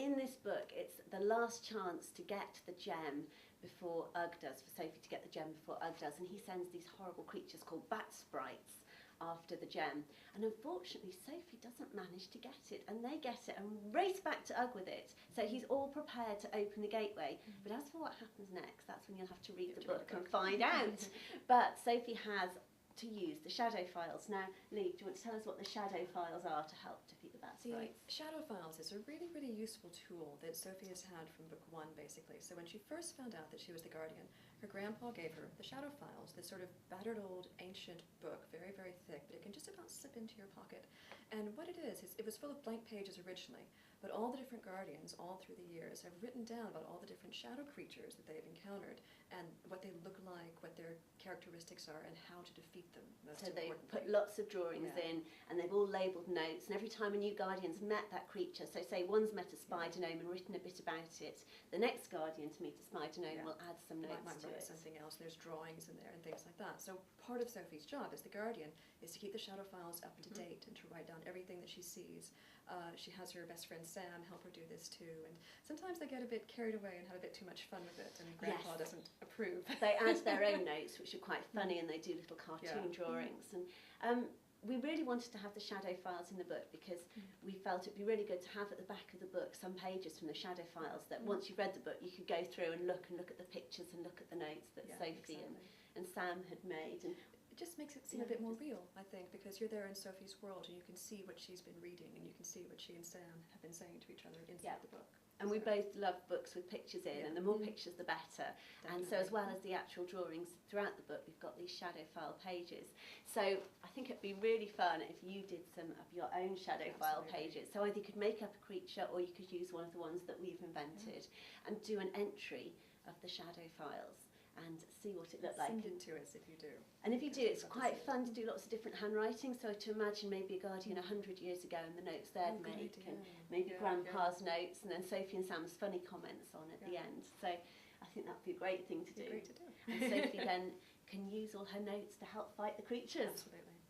in this book, it's the last chance to get the gem before Ugg does, for Sophie to get the gem before Ugg does, and he sends these horrible creatures called Bat Sprites after the gem. And unfortunately, Sophie doesn't manage to get it, and they get it and race back to Ugg with it. So he's all prepared to open the gateway. But as for what happens next, that's when you'll have to read the book and find out. But Sophie has to use the shadow files. Now, Lee, do you want to tell us what the shadow files are to help defeat the Bat Sprites? The shadow files is a really, really useful tool that Sophie has had from book 1, basically. So when she first found out that she was the guardian, her grandpa gave her the shadow files, this sort of battered old ancient book, very, very thick, but it can just about slip into your pocket. And what it is it was full of blank pages originally, but all the different guardians, all through the years, have written down about all the different shadow creatures that they've encountered and what they look like, what their characteristics are, and how to defeat them. So they've put lots of drawings in, and they've all labelled notes, and every time a new guardian's met that creature, so say one's met a spider gnome and written a bit about it, the next guardian to meet a spider gnome will add some notes to it. Something else, there's drawings in there and things like that. So part of Sophie's job as the guardian is to keep the shadow files up to date and to write down everything that she sees. She has her best friend Sam help her do this too, and sometimes they get a bit carried away and have a bit too much fun with it, and Grandpa doesn't approve. They add their own notes, which are quite funny, and they do little cartoon drawings. And we really wanted to have the shadow files in the book because we felt it'd be really good to have at the back of the book some pages from the shadow files that once you've read the book you could go through and look at the pictures and look at the notes that Sophie and Sam had made. And it just makes it seem a bit more real, I think, because you're there in Sophie's world and you can see what she's been reading and you can see what she and Sam have been saying to each other inside the book. And we both love books with pictures in, and the more pictures the better. Definitely. And so as well as the actual drawings throughout the book, we've got these shadow file pages. So I think it'd be really fun if you did some of your own shadow file pages. So either you could make up a creature or you could use one of the ones that we've invented and do an entry of the shadow files and see what it looked like. Send it to us if you do. And if you do, it's quite fun to do lots of different handwriting. So to imagine maybe a guardian 100 years ago and the notes they'd make, and maybe Grandpa's notes, and then Sophie and Sam's funny comments on at the end. So I think that'd be a great thing to do. Great to do. And Sophie then can use all her notes to help fight the creatures. Absolutely.